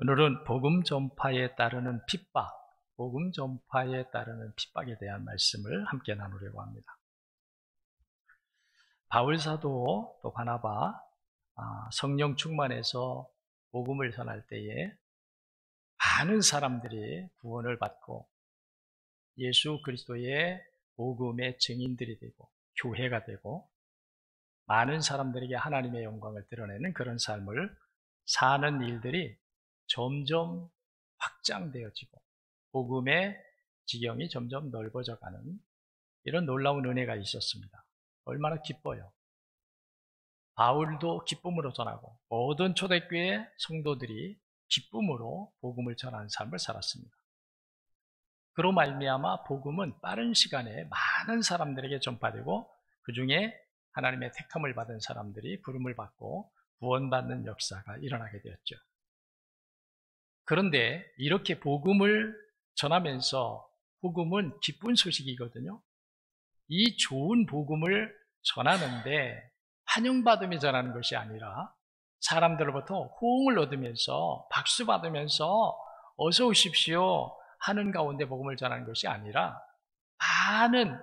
오늘은 복음 전파에 따르는 핍박, 복음 전파에 따르는 핍박에 대한 말씀을 함께 나누려고 합니다. 바울 사도 또 바나바 성령 충만해서 복음을 전할 때에 많은 사람들이 구원을 받고 예수 그리스도의 복음의 증인들이 되고 교회가 되고 많은 사람들에게 하나님의 영광을 드러내는 그런 삶을 사는 일들이 점점 확장되어지고 복음의 지경이 점점 넓어져가는 이런 놀라운 은혜가 있었습니다. 얼마나 기뻐요. 바울도 기쁨으로 전하고 모든 초대교회 성도들이 기쁨으로 복음을 전하는 삶을 살았습니다. 그로 말미암아 복음은 빠른 시간에 많은 사람들에게 전파되고 그 중에 하나님의 택함을 받은 사람들이 부름을 받고 구원받는 역사가 일어나게 되었죠. 그런데 이렇게 복음을 전하면서 복음은 기쁜 소식이거든요. 이 좋은 복음을 전하는데 환영받으며 전하는 것이 아니라 사람들로부터 호응을 얻으면서 박수 받으면서 어서 오십시오 하는 가운데 복음을 전하는 것이 아니라 많은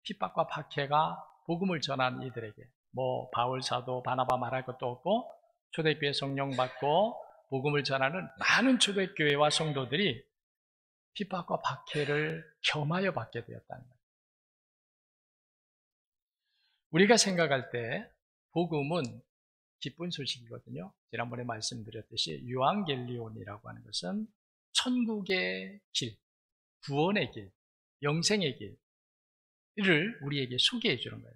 핍박과 박해가 복음을 전한 이들에게 바울 사도 바나바 말할 것도 없고 초대교회 성령 받고 복음을 전하는 많은 초대교회와 성도들이 핍박과 박해를 겸하여 받게 되었다는 거예요. 우리가 생각할 때 복음은 기쁜 소식이거든요. 지난번에 말씀드렸듯이 유앙겔리온이라고 하는 것은 천국의 길, 구원의 길, 영생의 길을 우리에게 소개해 주는 거예요.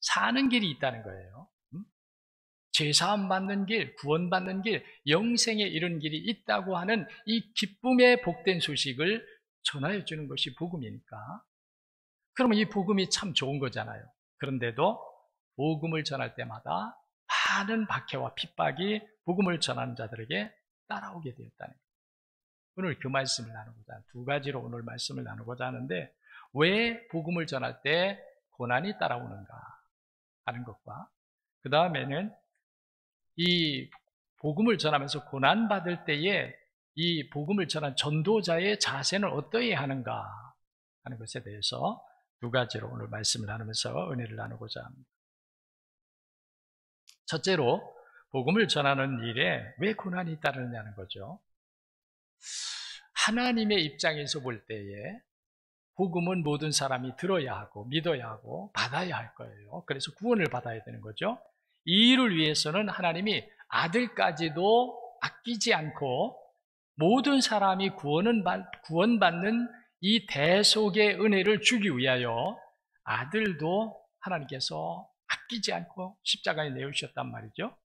사는 길이 있다는 거예요. 제사함 받는 길, 구원받는 길, 영생에 이른 길이 있다고 하는 이 기쁨의 복된 소식을 전하여 주는 것이 복음이니까. 그러면 이 복음이 참 좋은 거잖아요. 그런데도 복음을 전할 때마다 많은 박해와 핍박이 복음을 전하는 자들에게 따라오게 되었다는 거예요. 오늘 그 말씀을 나누고자, 두 가지로 오늘 말씀을 나누고자 하는데 왜 복음을 전할 때 고난이 따라오는가 하는 것과 그 다음에는 이 복음을 전하면서 고난받을 때에 이 복음을 전한 전도자의 자세는 어떠해야 하는가 하는 것에 대해서 두 가지로 오늘 말씀을 나누면서 은혜를 나누고자 합니다. 첫째로 복음을 전하는 일에 왜 고난이 따르느냐는 거죠. 하나님의 입장에서 볼 때에 복음은 모든 사람이 들어야 하고 믿어야 하고 받아야 할 거예요. 그래서 구원을 받아야 되는 거죠. 이 일을 위해서는 하나님이 아들까지도 아끼지 않고 모든 사람이 구원받는 이 대속의 은혜를 주기 위하여 아들도 하나님께서 아끼지 않고 십자가에 내어주셨단 말이죠.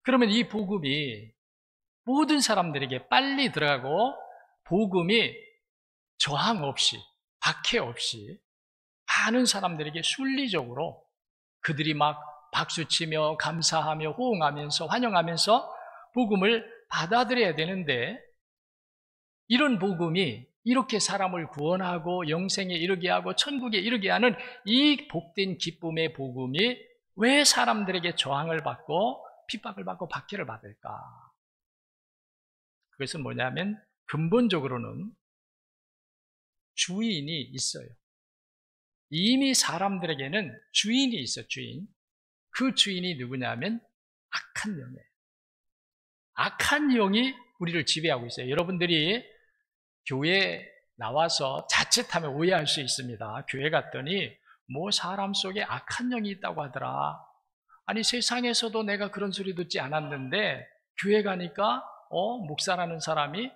그러면 이 복음이 모든 사람들에게 빨리 들어가고 복음이 저항 없이 박해 없이 많은 사람들에게 순리적으로 그들이 막 박수치며 감사하며 호응하면서 환영하면서 복음을 받아들여야 되는데 이런 복음이 이렇게 사람을 구원하고 영생에 이르게 하고 천국에 이르게 하는 이 복된 기쁨의 복음이 왜 사람들에게 저항을 받고 핍박을 받고 박해를 받을까? 그것은 뭐냐면 근본적으로는 주인이 있어요. 이미 사람들에게는 주인이 있어요. 주인. 그 주인이 누구냐면 악한 영이에요. 악한 영이 우리를 지배하고 있어요. 여러분들이 교회에 나와서 자칫하면 오해할 수 있습니다. 교회 갔더니 사람 속에 악한 영이 있다고 하더라. 아니 세상에서도 내가 그런 소리 듣지 않았는데 교회 가니까 목사라는 사람이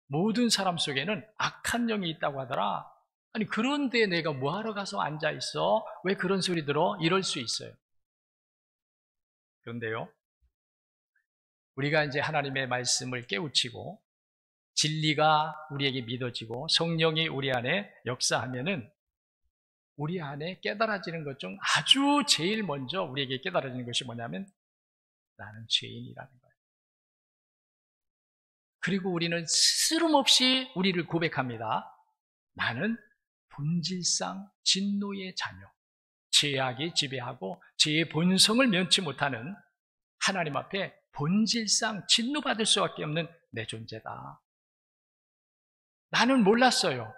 모든 사람 속에는 악한 영이 있다고 하더라. 아니 그런데 내가 뭐하러 가서 앉아있어? 왜 그런 소리 들어? 이럴 수 있어요. 그런데요, 우리가 이제 하나님의 말씀을 깨우치고 진리가 우리에게 믿어지고 성령이 우리 안에 역사하면은 우리 안에 깨달아지는 것 중 아주 제일 먼저 우리에게 깨달아지는 것이 뭐냐면 나는 죄인이라는 거예요. 그리고 우리는 스스럼없이 우리를 고백합니다. 나는 본질상 진노의 자녀, 죄악이 지배하고 죄의 본성을 면치 못하는 하나님 앞에 본질상 진노받을 수밖에 없는 내 존재다. 나는 몰랐어요.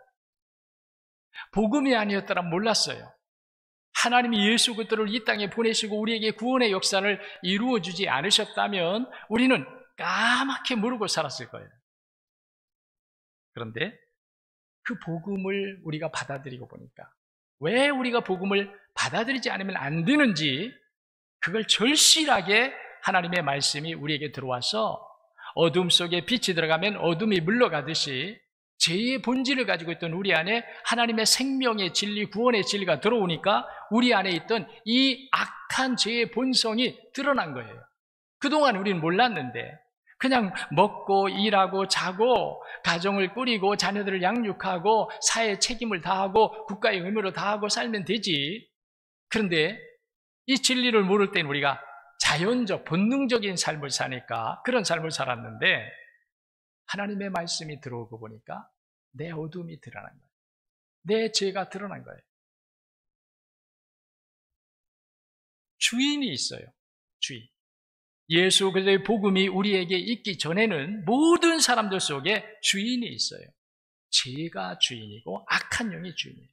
복음이 아니었더라 몰랐어요. 하나님이 예수 그리스도를 이 땅에 보내시고 우리에게 구원의 역사를 이루어주지 않으셨다면 우리는 까맣게 모르고 살았을 거예요. 그런데 그 복음을 우리가 받아들이고 보니까 왜 우리가 복음을 받아들이지 않으면 안 되는지 그걸 절실하게 하나님의 말씀이 우리에게 들어와서 어둠 속에 빛이 들어가면 어둠이 물러가듯이 죄의 본질을 가지고 있던 우리 안에 하나님의 생명의 진리, 구원의 진리가 들어오니까 우리 안에 있던 이 악한 죄의 본성이 드러난 거예요. 그동안 우리는 몰랐는데 그냥 먹고 일하고 자고 가정을 꾸리고 자녀들을 양육하고 사회의 책임을 다하고 국가의 의무를 다하고 살면 되지. 그런데 이 진리를 모를 때는 우리가 자연적, 본능적인 삶을 사니까 그런 삶을 살았는데 하나님의 말씀이 들어오고 보니까 내 어둠이 드러난 거예요. 내 죄가 드러난 거예요. 주인이 있어요. 주인. 예수 그리스도의 복음이 우리에게 있기 전에는 모든 사람들 속에 주인이 있어요. 죄가 주인이고 악한 영이 주인이에요.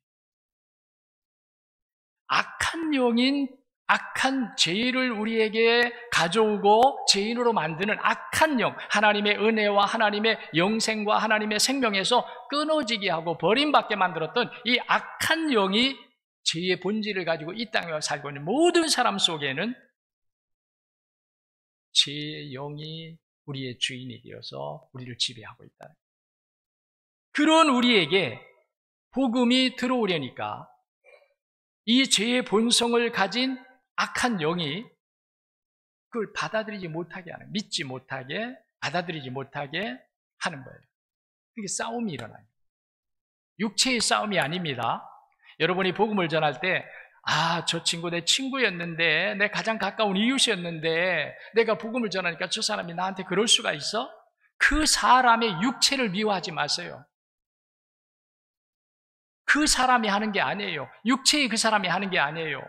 악한 영인 악한 죄를 우리에게 가져오고 죄인으로 만드는 악한 영, 하나님의 은혜와 하나님의 영생과 하나님의 생명에서 끊어지게 하고 버림받게 만들었던 이 악한 영이 죄의 본질을 가지고 이 땅에 살고 있는 모든 사람 속에는 죄의 영이 우리의 주인이 되어서 우리를 지배하고 있다. 그런 우리에게 복음이 들어오려니까 이 죄의 본성을 가진 악한 영이 그걸 받아들이지 못하게 하는, 믿지 못하게, 받아들이지 못하게 하는 거예요. 그게 싸움이 일어나요. 육체의 싸움이 아닙니다. 여러분이 복음을 전할 때 저 친구 내 친구였는데, 내 가장 가까운 이웃이었는데 내가 복음을 전하니까 저 사람이 나한테 그럴 수가 있어? 그 사람의 육체를 미워하지 마세요. 그 사람이 하는 게 아니에요. 육체의 그 사람이 하는 게 아니에요.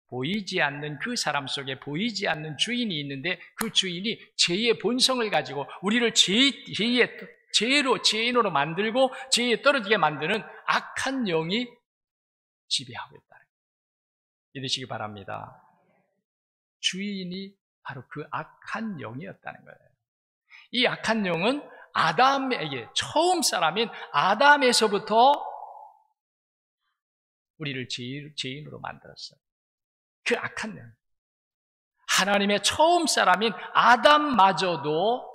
보이지 않는 그 사람 속에 보이지 않는 주인이 있는데 그 주인이 죄의 본성을 가지고 우리를 죄인으로 만들고 죄에 떨어지게 만드는 악한 영이 지배하고 있다는 거예요. 믿으시기 바랍니다. 주인이 바로 그 악한 영이었다는 거예요. 이 악한 영은 아담에게, 처음 사람인 아담에서부터 우리를 죄인으로 만들었어요. 그 악한 영. 하나님의 처음 사람인 아담마저도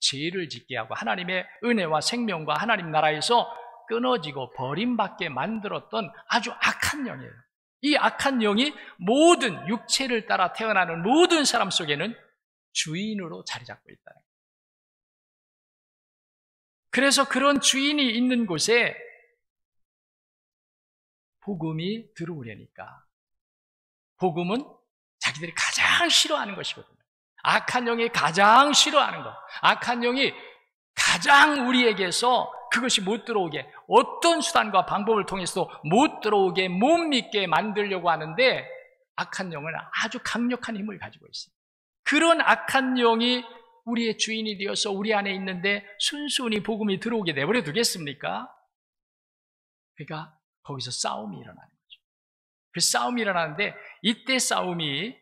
죄를 짓게 하고 하나님의 은혜와 생명과 하나님 나라에서 끊어지고 버림받게 만들었던 아주 악한 영이에요. 이 악한 영이 모든 육체를 따라 태어나는 모든 사람 속에는 주인으로 자리 잡고 있다는 거예요. 그래서 그런 주인이 있는 곳에 복음이 들어오려니까 복음은 자기들이 가장 싫어하는 것이거든요. 악한 영이 가장 싫어하는 것, 악한 영이 가장 우리에게서 그것이 못 들어오게 어떤 수단과 방법을 통해서도 못 들어오게 못 믿게 만들려고 하는데 악한 영은 아주 강력한 힘을 가지고 있어요. 그런 악한 영이 우리의 주인이 되어서 우리 안에 있는데 순순히 복음이 들어오게 내버려 두겠습니까? 그러니까 거기서 싸움이 일어나는 거죠. 그 싸움이 일어나는데 이때 싸움이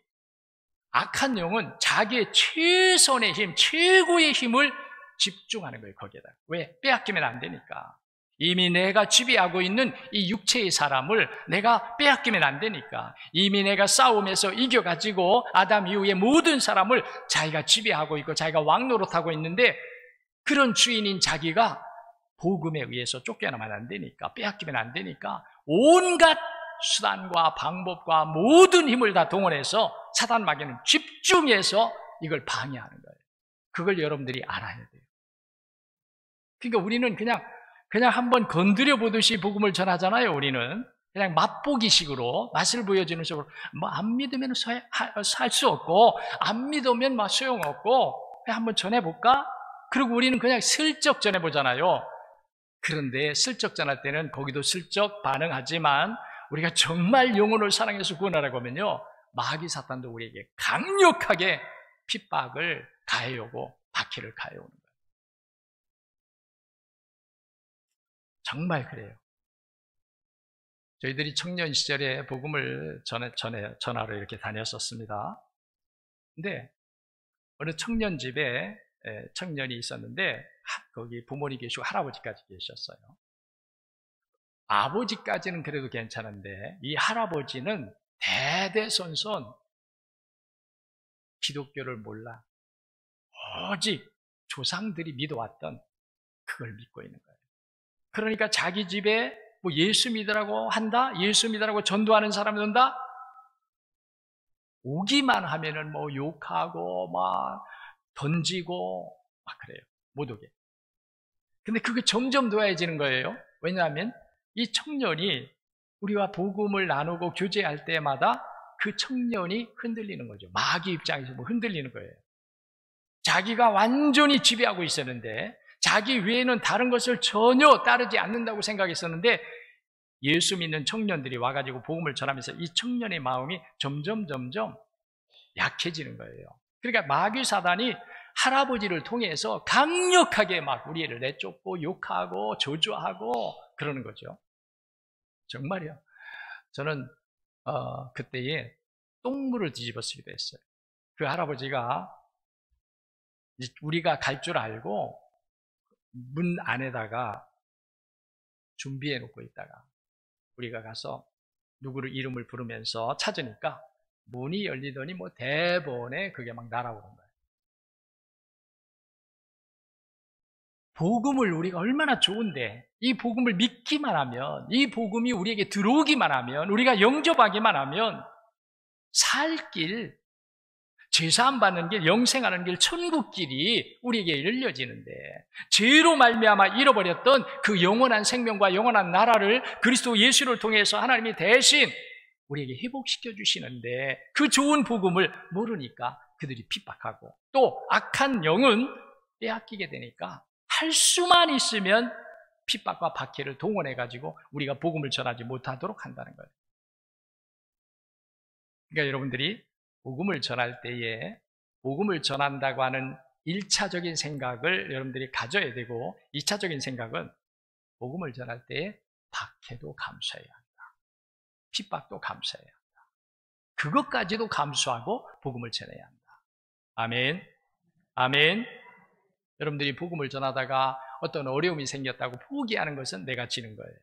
악한 영은 자기의 최선의 힘, 최고의 힘을 집중하는 거예요. 거기에다. 왜? 빼앗기면 안 되니까. 이미 내가 지배하고 있는 이 육체의 사람을 내가 빼앗기면 안 되니까. 이미 내가 싸움에서 이겨가지고 아담 이후의 모든 사람을 자기가 지배하고 있고 자기가 왕노릇하고 있는데 그런 주인인 자기가 복음에 의해서 쫓겨나면 안 되니까, 빼앗기면 안 되니까 온갖 수단과 방법과 모든 힘을 다 동원해서 사단 마귀는 집중해서 이걸 방해하는 거예요. 그걸 여러분들이 알아야 돼요. 그러니까 우리는 그냥 한번 건드려 보듯이 복음을 전하잖아요. 우리는 그냥 맛보기식으로 맛을 보여주는 식으로 안 믿으면 살 수 없고 안 믿으면 소용없고 그냥 한번 전해볼까? 그리고 우리는 그냥 슬쩍 전해보잖아요. 그런데 슬쩍 전할 때는 거기도 슬쩍 반응하지만 우리가 정말 영혼을 사랑해서 구원하라고 하면요, 마귀 사탄도 우리에게 강력하게 핍박을 가해오고 박해를 가해오는 거예요. 정말 그래요. 저희들이 청년 시절에 복음을 전하러 이렇게 다녔었습니다. 근데 어느 청년 집에 청년이 있었는데 거기 부모님 계시고 할아버지까지 계셨어요. 아버지까지는 그래도 괜찮은데 이 할아버지는 대대손손 기독교를 몰라. 오직 조상들이 믿어왔던 그걸 믿고 있는 거예요. 그러니까 자기 집에 뭐 예수 믿으라고 한다? 예수 믿으라고 전도하는 사람이 온다? 오기만 하면은 뭐 욕하고 막 던지고 막 그래요. 못 오게. 근데 그게 점점 더해지는 거예요. 왜냐하면 이 청년이 우리와 복음을 나누고 교제할 때마다 그 청년이 흔들리는 거죠. 마귀 입장에서 뭐 흔들리는 거예요. 자기가 완전히 지배하고 있었는데 자기 외에는 다른 것을 전혀 따르지 않는다고 생각했었는데 예수 믿는 청년들이 와가지고 복음을 전하면서 이 청년의 마음이 점점 약해지는 거예요. 그러니까 마귀 사단이 할아버지를 통해서 강력하게 막 우리를 내쫓고 욕하고 저주하고 그러는 거죠. 정말이요. 저는 그때에 똥물을 뒤집어 쓰기도 했어요. 그 할아버지가 우리가 갈 줄 알고 문 안에다가 준비해 놓고 있다가 우리가 가서 누구를 이름을 부르면서 찾으니까 문이 열리더니 뭐 대번에 그게 막 날아오는 거예요. 복음을 우리가 얼마나 좋은데 이 복음을 믿기만 하면 이 복음이 우리에게 들어오기만 하면 우리가 영접하기만 하면 살 길, 제사함 받는 길, 영생하는 길, 천국길이 우리에게 열려지는데 죄로 말미암아 잃어버렸던 그 영원한 생명과 영원한 나라를 그리스도 예수를 통해서 하나님이 대신 우리에게 회복시켜 주시는데 그 좋은 복음을 모르니까 그들이 핍박하고 또 악한 영은 빼앗기게 되니까 할 수만 있으면 핍박과 박해를 동원해가지고 우리가 복음을 전하지 못하도록 한다는 거예요. 그러니까 여러분들이 복음을 전할 때에 복음을 전한다고 하는 1차적인 생각을 여러분들이 가져야 되고 2차적인 생각은 복음을 전할 때에 박해도 감수해야 한다. 핍박도 감수해야 한다. 그것까지도 감수하고 복음을 전해야 한다. 아멘. 아멘. 여러분들이 복음을 전하다가 어떤 어려움이 생겼다고 포기하는 것은 내가 지는 거예요.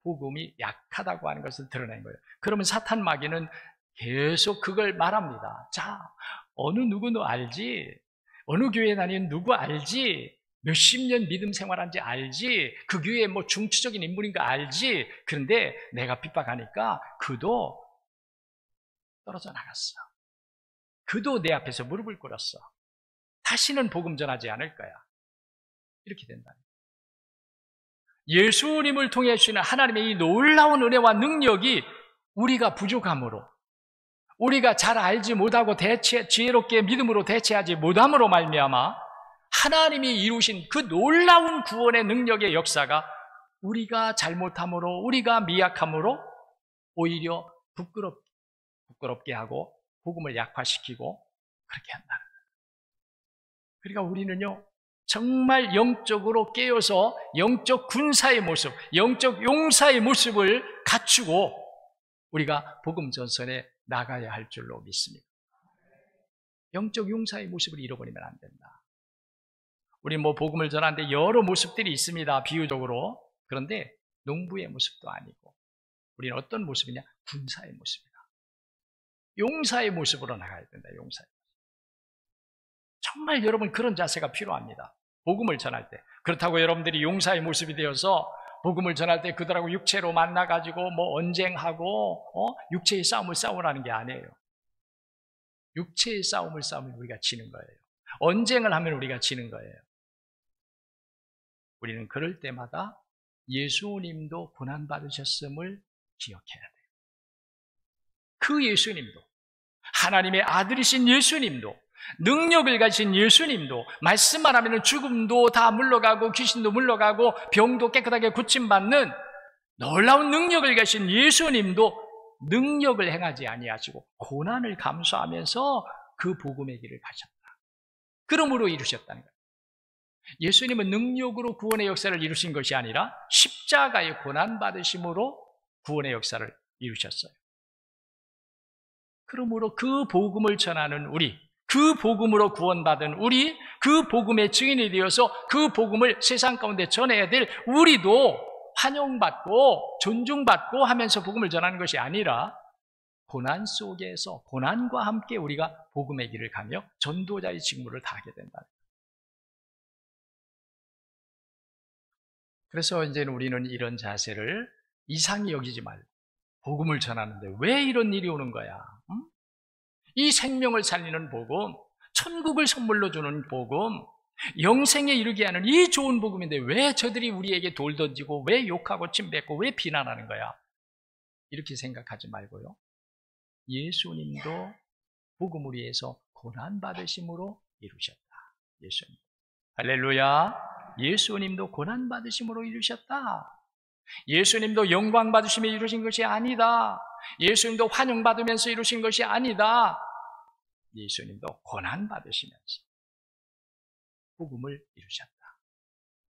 복음이 약하다고 하는 것을 드러낸 거예요. 그러면 사탄 마귀는 계속 그걸 말합니다. 자, 어느 누구는 알지? 어느 교회 다니는 누구 알지? 몇십 년 믿음 생활한지 알지? 그 교회에 뭐 중추적인 인물인 거 알지? 그런데 내가 핍박하니까 그도 떨어져 나갔어. 그도 내 앞에서 무릎을 꿇었어. 다시는 복음 전하지 않을 거야. 이렇게 된다. 예수님을 통해 주시는 하나님의 이 놀라운 은혜와 능력이 우리가 부족함으로 우리가 잘 알지 못하고 지혜롭게 믿음으로 대체하지 못함으로 말미암아 하나님이 이루신 그 놀라운 구원의 능력의 역사가 우리가 잘못함으로 우리가 미약함으로 오히려 부끄럽게 하고 복음을 약화시키고 그렇게 한다는 거예요. 그러니까 우리는요 정말 영적으로 깨어서 영적 군사의 모습, 영적 용사의 모습을 갖추고 우리가 복음 전선에 나가야 할 줄로 믿습니다. 영적 용사의 모습을 잃어버리면 안 된다. 우리 뭐 복음을 전하는데 여러 모습들이 있습니다. 비유적으로. 그런데 농부의 모습도 아니고 우리는 어떤 모습이냐? 군사의 모습이다. 용사의 모습으로 나가야 된다. 용사의 모습. 정말 여러분 그런 자세가 필요합니다. 복음을 전할 때. 그렇다고 여러분들이 용사의 모습이 되어서 복음을 전할 때 그들하고 육체로 만나가지고 뭐 언쟁하고 육체의 싸움을 싸우라는 게 아니에요. 육체의 싸움을 싸우면 우리가 지는 거예요. 언쟁을 하면 우리가 지는 거예요. 우리는 그럴 때마다 예수님도 고난받으셨음을 기억해야 돼요. 그 예수님도 하나님의 아들이신 예수님도 능력을 가진 예수님도 말씀만 하면 죽음도 다 물러가고 귀신도 물러가고 병도 깨끗하게 고침받는 놀라운 능력을 가진 예수님도 능력을 행하지 아니하시고 고난을 감수하면서 그 복음의 길을 가셨다. 그러므로 이루셨다는 거예요. 예수님은 능력으로 구원의 역사를 이루신 것이 아니라 십자가의 고난받으심으로 구원의 역사를 이루셨어요. 그러므로 그 복음을 전하는 우리, 그 복음으로 구원받은 우리, 그 복음의 증인이 되어서 그 복음을 세상 가운데 전해야 될 우리도 환영받고 존중받고 하면서 복음을 전하는 것이 아니라 고난 속에서 고난과 함께 우리가 복음의 길을 가며 전도자의 직무를 다하게 된다. 그래서 이제는 우리는 이런 자세를 이상히 여기지 말고 복음을 전하는데 왜 이런 일이 오는 거야? 응? 이 생명을 살리는 복음, 천국을 선물로 주는 복음, 영생에 이르게 하는 이 좋은 복음인데 왜 저들이 우리에게 돌 던지고 왜 욕하고 침뱉고 왜 비난하는 거야? 이렇게 생각하지 말고요. 예수님도 복음을 위해서 고난받으심으로 이루셨다. 예수님. 할렐루야. 예수님도 고난받으심으로 이루셨다. 예수님도 영광받으심에 이루신 것이 아니다. 예수님도 환영받으면서 이루신 것이 아니다. 예수님도 고난받으시면서 복음을 이루셨다.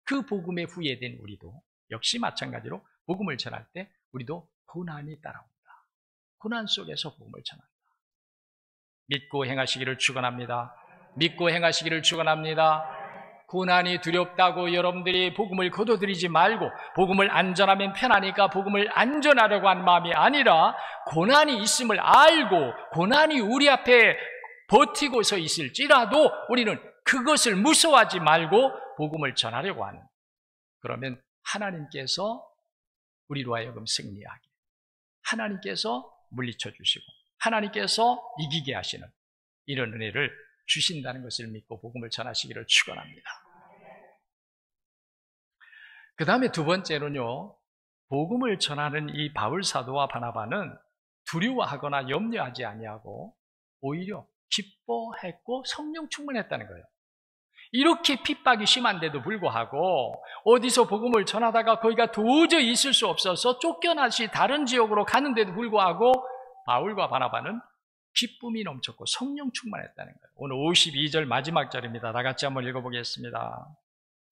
그 복음에 후예된 우리도 역시 마찬가지로 복음을 전할 때 우리도 고난이 따라온다. 고난 속에서 복음을 전한다. 믿고 행하시기를 축원합니다. 믿고 행하시기를 축원합니다. 고난이 두렵다고 여러분들이 복음을 거둬들이지 말고 복음을 안전하면 편하니까 복음을 안전하려고 하는 마음이 아니라 고난이 있음을 알고 고난이 우리 앞에 버티고서 있을지라도 우리는 그것을 무서워하지 말고 복음을 전하려고 하는, 그러면 하나님께서 우리로 하여금 승리하게, 하나님께서 물리쳐 주시고 하나님께서 이기게 하시는 이런 은혜를 주신다는 것을 믿고 복음을 전하시기를 축원합니다. 그 다음에 두 번째로는요, 복음을 전하는 이 바울 사도와 바나바는 두려워하거나 염려하지 아니하고 오히려 기뻐했고 성령 충만했다는 거예요. 이렇게 핍박이 심한데도 불구하고 어디서 복음을 전하다가 거기가 도저히 있을 수 없어서 쫓겨나시 다른 지역으로 가는데도 불구하고 바울과 바나바는 기쁨이 넘쳤고 성령 충만했다는 거예요. 오늘 52절 마지막 절입니다. 다 같이 한번 읽어보겠습니다.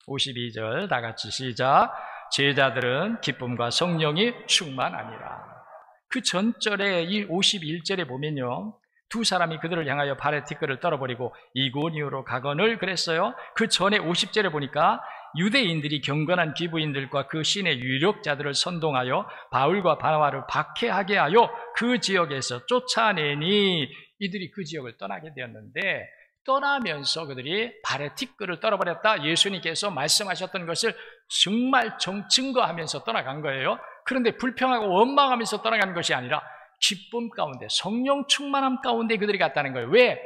52절 다 같이 시작. 제자들은 기쁨과 성령이 충만하니라. 그 전절에 이 51절에 보면요, 두 사람이 그들을 향하여 발에 티끌을 떨어버리고 이고니오로 가거늘 그랬어요. 그 전에 50절에 보니까 유대인들이 경건한 기부인들과 그 신의 유력자들을 선동하여 바울과 바나바를 박해하게 하여 그 지역에서 쫓아내니 이들이 그 지역을 떠나게 되었는데, 떠나면서 그들이 발에 티끌을 떨어버렸다, 예수님께서 말씀하셨던 것을 정말 증거하면서 떠나간 거예요. 그런데 불평하고 원망하면서 떠나간 것이 아니라 기쁨 가운데, 성령 충만함 가운데 그들이 갔다는 거예요. 왜?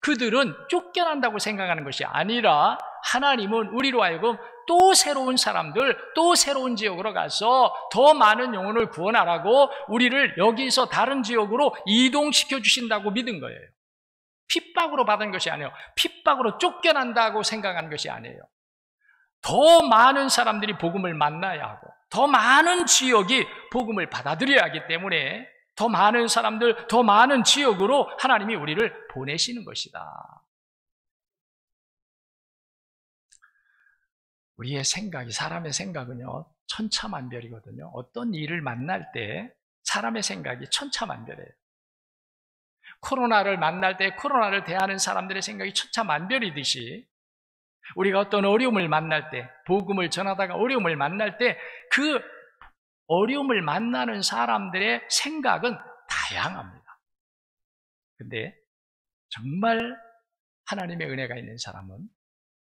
그들은 쫓겨난다고 생각하는 것이 아니라 하나님은 우리로 하여금 또 새로운 사람들, 또 새로운 지역으로 가서 더 많은 영혼을 구원하라고 우리를 여기서 다른 지역으로 이동시켜 주신다고 믿은 거예요. 핍박으로 받은 것이 아니에요. 핍박으로 쫓겨난다고 생각하는 것이 아니에요. 더 많은 사람들이 복음을 만나야 하고 더 많은 지역이 복음을 받아들여야 하기 때문에 더 많은 사람들, 더 많은 지역으로 하나님이 우리를 보내시는 것이다. 우리의 생각이, 사람의 생각은요, 천차만별이거든요. 어떤 일을 만날 때 사람의 생각이 천차만별이에요. 코로나를 만날 때 코로나를 대하는 사람들의 생각이 천차만별이듯이 우리가 어떤 어려움을 만날 때, 복음을 전하다가 어려움을 만날 때 그 어려움을 만나는 사람들의 생각은 다양합니다. 근데 정말 하나님의 은혜가 있는 사람은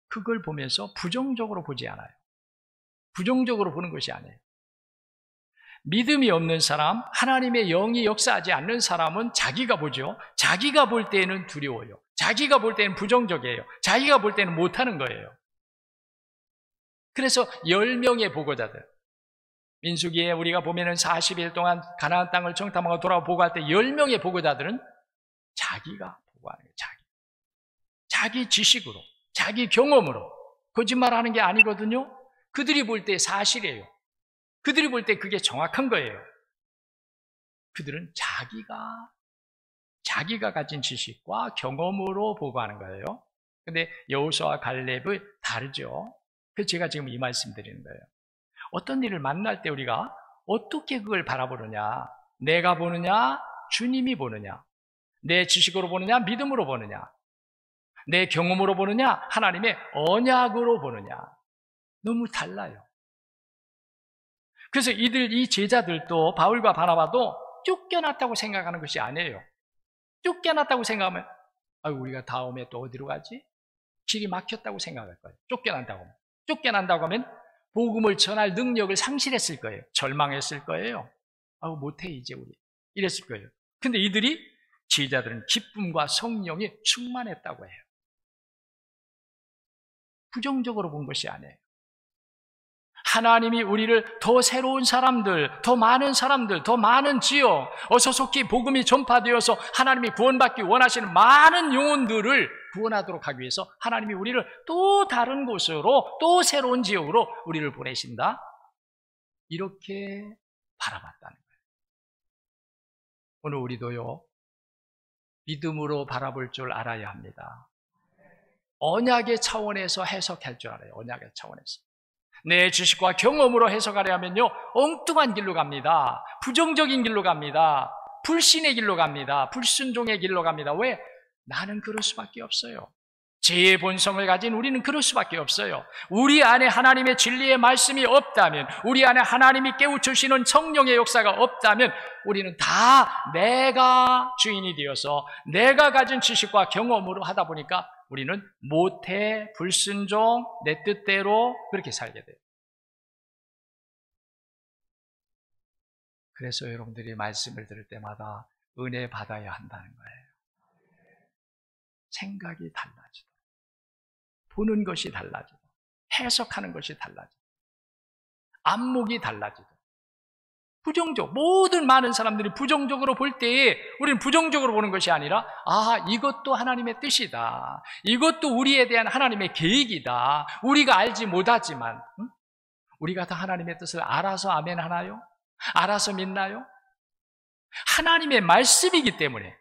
그걸 보면서 부정적으로 보지 않아요. 부정적으로 보는 것이 아니에요. 믿음이 없는 사람, 하나님의 영이 역사하지 않는 사람은 자기가 보죠. 자기가 볼 때는 두려워요. 자기가 볼 때는 부정적이에요. 자기가 볼 때는 못하는 거예요. 그래서 10명의 보고자들, 민수기에 우리가 보면은 40일 동안 가나안 땅을 정탐하고 돌아와 보고할 때 10명의 보고자들은 자기가 보고하는 거예요. 자기 지식으로, 자기 경험으로, 거짓말하는 게 아니거든요. 그들이 볼 때 사실이에요. 그들이 볼 때 그게 정확한 거예요. 그들은 자기가 가진 지식과 경험으로 보고하는 거예요. 근데 여호수아와 갈렙은 다르죠. 그래서 제가 지금 이 말씀 드리는 거예요. 어떤 일을 만날 때 우리가 어떻게 그걸 바라보느냐, 내가 보느냐, 주님이 보느냐, 내 지식으로 보느냐, 믿음으로 보느냐, 내 경험으로 보느냐, 하나님의 언약으로 보느냐, 너무 달라요. 그래서 이 제자들도 바울과 바나바도 쫓겨났다고 생각하는 것이 아니에요. 쫓겨났다고 생각하면 우리가 다음에 또 어디로 가지? 길이 막혔다고 생각할 거예요. 쫓겨난다고 하면 복음을 전할 능력을 상실했을 거예요. 절망했을 거예요. 못해 이제 우리 이랬을 거예요. 근데 제자들은 기쁨과 성령이 충만했다고 해요. 부정적으로 본 것이 아니에요. 하나님이 우리를 더 새로운 사람들, 더 많은 사람들, 더 많은 지역, 어서 속히 복음이 전파되어서 하나님이 구원받기 원하시는 많은 영혼들을 구원하도록 하기 위해서 하나님이 우리를 또 다른 곳으로, 또 새로운 지역으로 우리를 보내신다. 이렇게 바라봤다는 거예요. 오늘 우리도요, 믿음으로 바라볼 줄 알아야 합니다. 언약의 차원에서 해석할 줄 알아요. 언약의 차원에서. 내 지식과 경험으로 해석하려 하면요, 엉뚱한 길로 갑니다. 부정적인 길로 갑니다. 불신의 길로 갑니다. 불순종의 길로 갑니다. 왜? 나는 그럴 수밖에 없어요. 죄의 본성을 가진 우리는 그럴 수밖에 없어요. 우리 안에 하나님의 진리의 말씀이 없다면, 우리 안에 하나님이 깨우치시는 성령의 역사가 없다면 우리는 다 내가 주인이 되어서 내가 가진 지식과 경험으로 하다 보니까 우리는 모태, 불순종, 내 뜻대로 그렇게 살게 돼요. 그래서 여러분들이 말씀을 들을 때마다 은혜 받아야 한다는 거예요. 생각이 달라지고, 보는 것이 달라지고, 해석하는 것이 달라지고, 안목이 달라지고, 모든 많은 사람들이 부정적으로 볼 때에 우리는 부정적으로 보는 것이 아니라 이것도 하나님의 뜻이다. 이것도 우리에 대한 하나님의 계획이다. 우리가 알지 못하지만 우리가 다 하나님의 뜻을 알아서 아멘 하나요? 알아서 믿나요? 하나님의 말씀이기 때문에,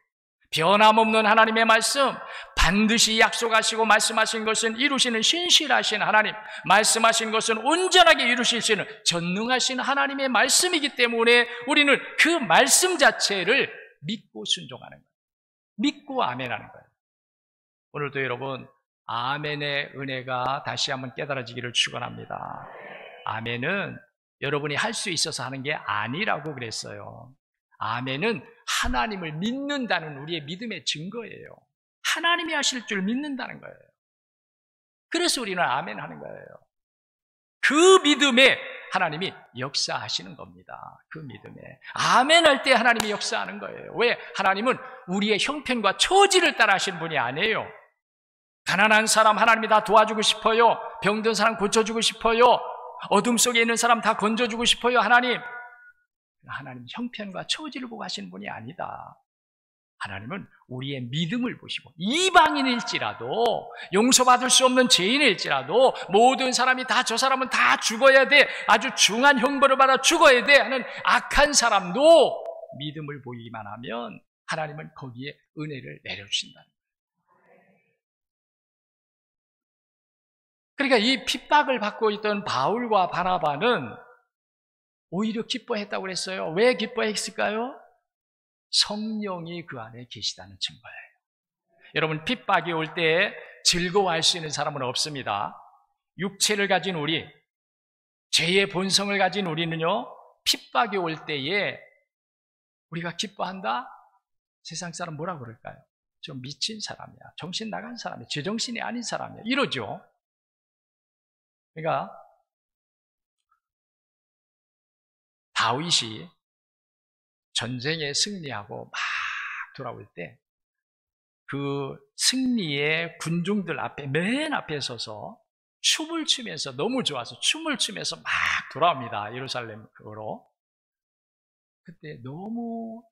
변함없는 하나님의 말씀, 반드시 약속하시고 말씀하신 것은 이루시는 신실하신 하나님, 말씀하신 것은 온전하게 이루시는 전능하신 하나님의 말씀이기 때문에 우리는 그 말씀 자체를 믿고 순종하는 거예요. 믿고 아멘하는 거예요. 오늘도 여러분, 아멘의 은혜가 다시 한번 깨달아지기를 축원합니다. 아멘은 여러분이 할 수 있어서 하는 게 아니라고 그랬어요. 아멘은 하나님을 믿는다는 우리의 믿음의 증거예요. 하나님이 하실 줄 믿는다는 거예요. 그래서 우리는 아멘 하는 거예요. 그 믿음에 하나님이 역사하시는 겁니다. 그 믿음에 아멘 할 때 하나님이 역사하는 거예요. 왜? 하나님은 우리의 형편과 처지를 따라 하시는 분이 아니에요. 가난한 사람 하나님이 다 도와주고 싶어요. 병든 사람 고쳐주고 싶어요. 어둠 속에 있는 사람 다 건져주고 싶어요. 하나님 형편과 처지를 보고 하시는 분이 아니다. 하나님은 우리의 믿음을 보시고, 이방인일지라도, 용서받을 수 없는 죄인일지라도, 모든 사람이 다 저 사람은 다 죽어야 돼, 아주 중한 형벌을 받아 죽어야 돼 하는 악한 사람도 믿음을 보이기만 하면 하나님은 거기에 은혜를 내려주신다는 거예요. 그러니까 이 핍박을 받고 있던 바울과 바나바는 오히려 기뻐했다고 그랬어요. 왜 기뻐했을까요? 성령이 그 안에 계시다는 증거예요. 여러분, 핍박이 올 때 즐거워할 수 있는 사람은 없습니다. 육체를 가진 우리, 죄의 본성을 가진 우리는요, 핍박이 올 때에 우리가 기뻐한다? 세상 사람 뭐라 그럴까요? 좀 미친 사람이야, 정신 나간 사람이야, 제정신이 아닌 사람이야, 이러죠. 그러니까 다윗이 전쟁에 승리하고 막 돌아올 때 그 승리의 군중들 앞에, 맨 앞에 서서 춤을 추면서, 너무 좋아서 춤을 추면서 막 돌아옵니다. 예루살렘으로. 그때 너무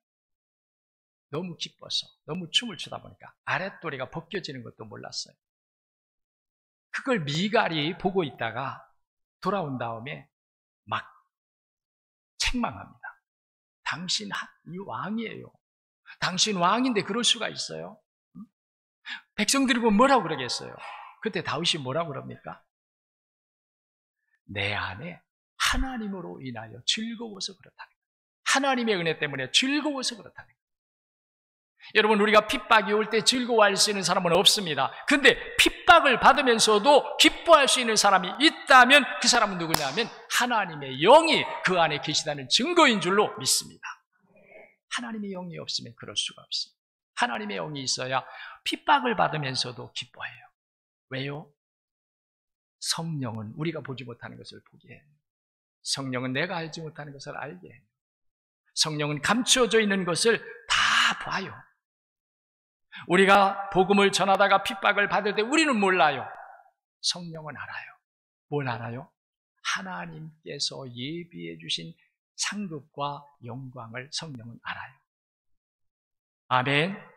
기뻐서, 너무 춤을 추다 보니까 아랫도리가 벗겨지는 것도 몰랐어요. 그걸 미갈이 보고 있다가 돌아온 다음에 막 책망합니다. 당신 이 왕이에요. 당신 왕인데 그럴 수가 있어요? 백성들이 보면 뭐라고 그러겠어요? 그때 다윗이 뭐라고 그럽니까? 내 안에 하나님으로 인하여 즐거워서 그렇다는 거예요. 하나님의 은혜 때문에 즐거워서 그렇다는 거예요. 여러분, 우리가 핍박이 올 때 즐거워할 수 있는 사람은 없습니다. 근데 핍박을 받으면서도 기뻐할 수 있는 사람이 있다면 그 사람은 누구냐면 하나님의 영이 그 안에 계시다는 증거인 줄로 믿습니다. 하나님의 영이 없으면 그럴 수가 없습니다. 하나님의 영이 있어야 핍박을 받으면서도 기뻐해요. 왜요? 성령은 우리가 보지 못하는 것을 보게 해요. 성령은 내가 알지 못하는 것을 알게 해요. 성령은 감추어져 있는 것을 다 봐요. 우리가 복음을 전하다가 핍박을 받을 때 우리는 몰라요. 성령은 알아요. 뭘 알아요? 하나님께서 예비해 주신 상급과 영광을 성령은 알아요. 아멘.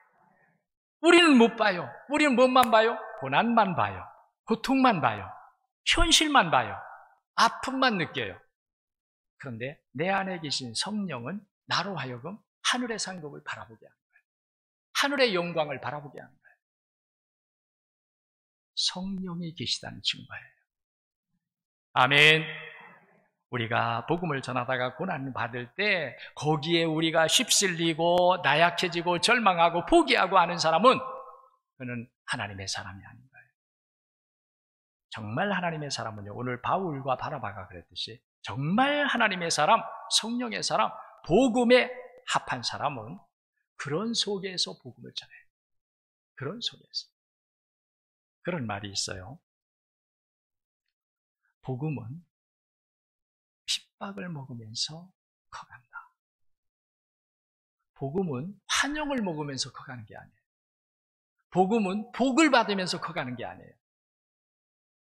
우리는 못 봐요. 우리는 뭐만 봐요? 고난만 봐요. 고통만 봐요. 현실만 봐요. 아픔만 느껴요. 그런데 내 안에 계신 성령은 나로 하여금 하늘의 상급을 바라보게 합니다. 하늘의 영광을 바라보게 하는 거예요. 성령이 계시다는 증거예요. 아멘. 우리가 복음을 전하다가 고난을 받을 때 거기에 우리가 휩쓸리고 나약해지고 절망하고 포기하고 하는 사람은 그는 하나님의 사람이 아닌 거예요. 정말 하나님의 사람은요, 오늘 바울과 바나바가 그랬듯이 정말 하나님의 사람, 성령의 사람, 복음에 합한 사람은 그런 속에서 복음을 전해요. 그런 속에서. 그런 말이 있어요. 복음은 핍박을 먹으면서 커간다. 복음은 환영을 먹으면서 커가는 게 아니에요. 복음은 복을 받으면서 커가는 게 아니에요.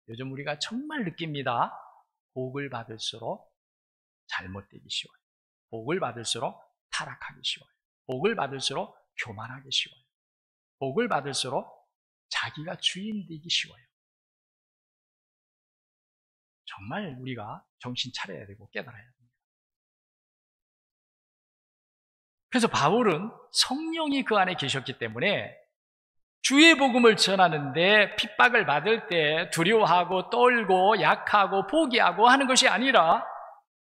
요즘 우리가 정말 느낍니다. 복을 받을수록 잘못되기 쉬워요. 복을 받을수록 타락하기 쉬워요. 복을 받을수록 교만하기 쉬워요. 복을 받을수록 자기가 주인 되기 쉬워요. 정말 우리가 정신 차려야 되고 깨달아야 됩니다. 그래서 바울은 성령이 그 안에 계셨기 때문에 주의 복음을 전하는데 핍박을 받을 때 두려워하고 떨고 약하고 포기하고 하는 것이 아니라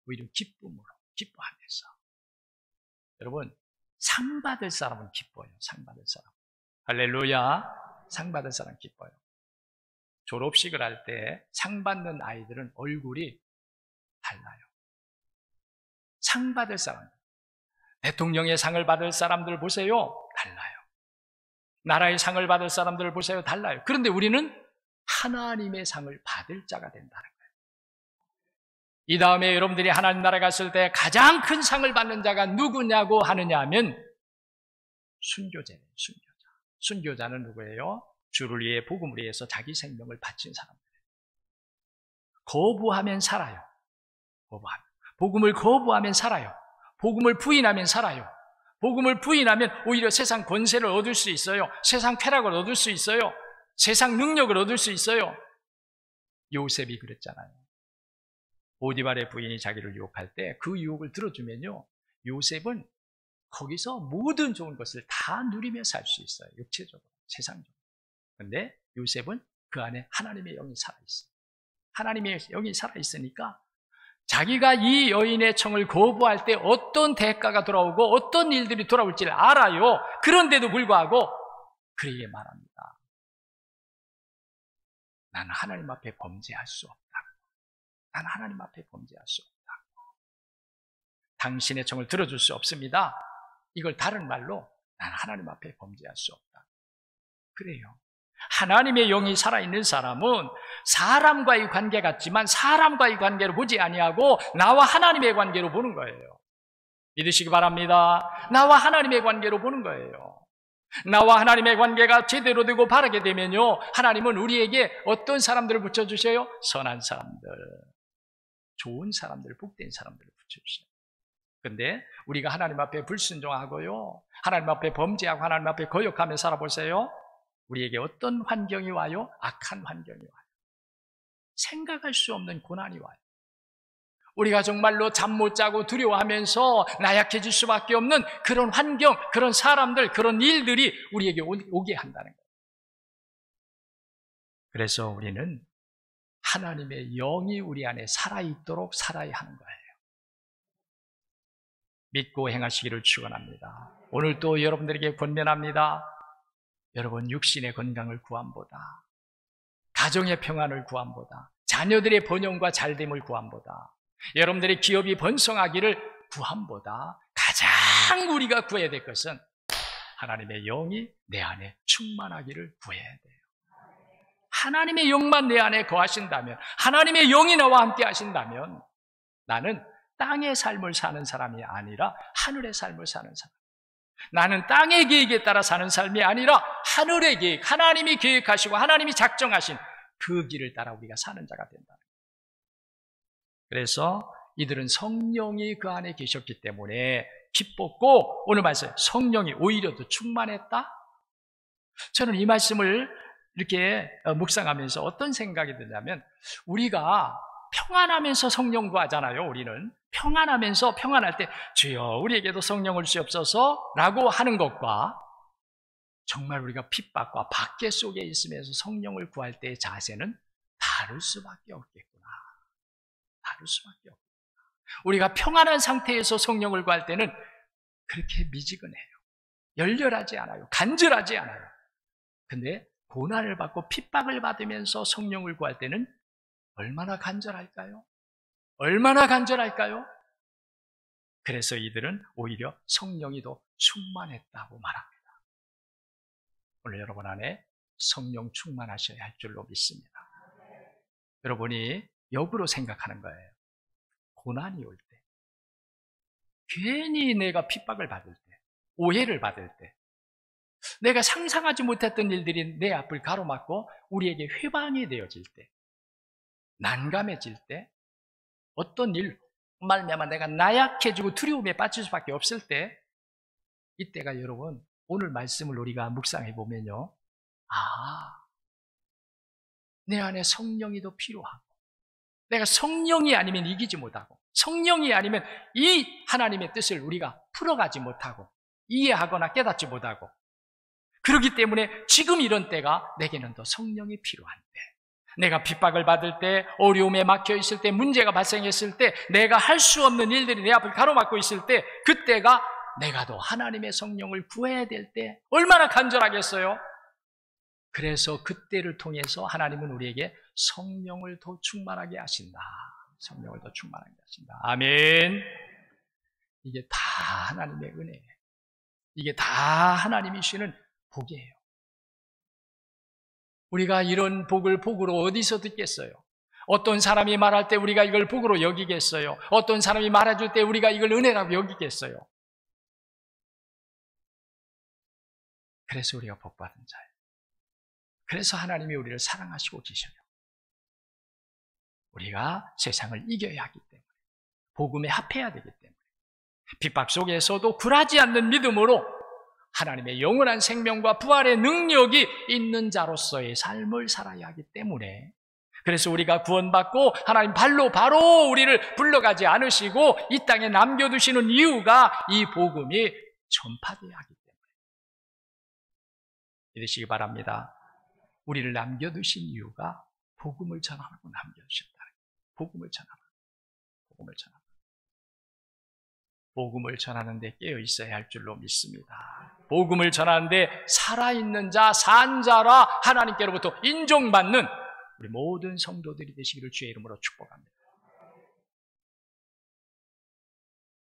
오히려 기쁨으로 기뻐하면서. 여러분, 상 받을 사람은 기뻐요. 상 받을 사람. 할렐루야. 상 받을 사람 기뻐요. 졸업식을 할 때 상 받는 아이들은 얼굴이 달라요. 상 받을 사람, 대통령의 상을 받을 사람들 보세요. 달라요. 나라의 상을 받을 사람들을 보세요. 달라요. 그런데 우리는 하나님의 상을 받을 자가 된다는 거예요. 이 다음에 여러분들이 하나님 나라에 갔을 때 가장 큰 상을 받는 자가 누구냐고 하느냐 하면 순교자예요. 순교자. 순교자는 누구예요? 주를 위해 복음을 위해서 자기 생명을 바친 사람들이에요. 거부하면 살아요. 거부하면. 복음을 거부하면 살아요. 복음을 부인하면 살아요. 복음을 부인하면 오히려 세상 권세를 얻을 수 있어요. 세상 쾌락을 얻을 수 있어요. 세상 능력을 얻을 수 있어요. 요셉이 그랬잖아요. 보디발의 부인이 자기를 유혹할 때 그 유혹을 들어주면요, 요셉은 거기서 모든 좋은 것을 다 누리며 살 수 있어요. 육체적으로, 세상적으로. 그런데 요셉은 그 안에 하나님의 영이 살아있어요. 하나님의 영이 살아있으니까 자기가 이 여인의 청을 거부할 때 어떤 대가가 돌아오고 어떤 일들이 돌아올지를 알아요. 그런데도 불구하고 그에게 말합니다. 나는 하나님 앞에 범죄할 수 없다. 나는 하나님 앞에 범죄할 수 없다. 당신의 청을 들어줄 수 없습니다. 이걸 다른 말로 나는 하나님 앞에 범죄할 수 없다. 그래요. 하나님의 영이 살아있는 사람은 사람과의 관계 같지만 사람과의 관계로 보지 아니하고 나와 하나님의 관계로 보는 거예요. 믿으시기 바랍니다. 나와 하나님의 관계로 보는 거예요. 나와 하나님의 관계가 제대로 되고 바르게 되면요, 하나님은 우리에게 어떤 사람들을 붙여주셔요? 선한 사람들, 좋은 사람들, 복된 사람들을 붙여주셔요. 그런데 우리가 하나님 앞에 불순종하고요, 하나님 앞에 범죄하고 하나님 앞에 거역하며 살아보세요. 우리에게 어떤 환경이 와요? 악한 환경이 와요. 생각할 수 없는 고난이 와요. 우리가 정말로 잠 못 자고 두려워하면서 나약해질 수밖에 없는 그런 환경, 그런 사람들, 그런 일들이 우리에게 오게 한다는 거예요. 그래서 우리는 하나님의 영이 우리 안에 살아있도록 살아야 하는 거예요. 믿고 행하시기를 축원합니다. 오늘 또 여러분들에게 권면합니다. 여러분, 육신의 건강을 구함보다, 가정의 평안을 구함보다, 자녀들의 번영과 잘됨을 구함보다, 여러분들의 기업이 번성하기를 구함보다 가장 우리가 구해야 될 것은 하나님의 영이 내 안에 충만하기를 구해야 돼요. 하나님의 영만 내 안에 거하신다면, 하나님의 영이 나와 함께 하신다면 나는 땅의 삶을 사는 사람이 아니라 하늘의 삶을 사는 사람, 나는 땅의 계획에 따라 사는 삶이 아니라 하늘의 계획, 하나님이 계획하시고 하나님이 작정하신 그 길을 따라 우리가 사는 자가 된다. 그래서 이들은 성령이 그 안에 계셨기 때문에 기뻤고, 오늘 말씀 성령이 오히려 더 충만했다. 저는 이 말씀을 이렇게 묵상하면서 어떤 생각이 드냐면, 우리가 평안하면서 성령 구하잖아요. 우리는 평안하면서, 평안할 때 주여 우리에게도 성령을 주옵소서 라고 하는 것과, 정말 우리가 핍박과 박해 속에 있으면서 성령을 구할 때의 자세는 다를 수밖에 없겠구나. 다를 수밖에 없구나. 우리가 평안한 상태에서 성령을 구할 때는 그렇게 미지근해요. 열렬하지 않아요. 간절하지 않아요. 근데 고난을 받고 핍박을 받으면서 성령을 구할 때는 얼마나 간절할까요? 얼마나 간절할까요? 그래서 이들은 오히려 성령이 더 충만했다고 말합니다. 오늘 여러분 안에 성령 충만하셔야 할 줄로 믿습니다. 여러분이 역으로 생각하는 거예요. 고난이 올 때, 괜히 내가 핍박을 받을 때, 오해를 받을 때, 내가 상상하지 못했던 일들이 내 앞을 가로막고 우리에게 회방이 되어질 때, 난감해질 때, 어떤 일 말미암아 내가 나약해지고 두려움에 빠질 수밖에 없을 때, 이때가 여러분, 오늘 말씀을 우리가 묵상해 보면요, 내 안에 성령이 더 필요하고, 내가 성령이 아니면 이기지 못하고, 성령이 아니면 이 하나님의 뜻을 우리가 풀어가지 못하고, 이해하거나 깨닫지 못하고, 그렇기 때문에 지금 이런 때가 내게는 더 성령이 필요한 때, 내가 핍박을 받을 때, 어려움에 막혀 있을 때, 문제가 발생했을 때, 내가 할 수 없는 일들이 내 앞을 가로막고 있을 때, 그때가 내가 더 하나님의 성령을 구해야 될 때 얼마나 간절하겠어요? 그래서 그때를 통해서 하나님은 우리에게 성령을 더 충만하게 하신다. 성령을 더 충만하게 하신다. 아멘. 이게 다 하나님의 은혜예요. 이게 다 하나님이 주시는 복이에요. 우리가 이런 복을 복으로 어디서 듣겠어요? 어떤 사람이 말할 때 우리가 이걸 복으로 여기겠어요? 어떤 사람이 말해줄 때 우리가 이걸 은혜라고 여기겠어요? 그래서 우리가 복받은 자예요. 그래서 하나님이 우리를 사랑하시고 계셔요. 우리가 세상을 이겨야 하기 때문에, 복음에 합해야 되기 때문에, 핍박 속에서도 굴하지 않는 믿음으로 하나님의 영원한 생명과 부활의 능력이 있는 자로서의 삶을 살아야 하기 때문에, 그래서 우리가 구원받고 하나님 발로 바로 우리를 불러가지 않으시고 이 땅에 남겨두시는 이유가 이 복음이 전파되어야 하기 때문에 믿으시기 바랍니다. 우리를 남겨두신 이유가 복음을 전하라고 남겨주셨다. 복음을 전하라. 복음을 전하라. 복음을 전하는데 깨어 있어야 할 줄로 믿습니다. 복음을 전하는데 살아있는 자, 산 자라 하나님께로부터 인정받는 우리 모든 성도들이 되시기를 주의 이름으로 축복합니다.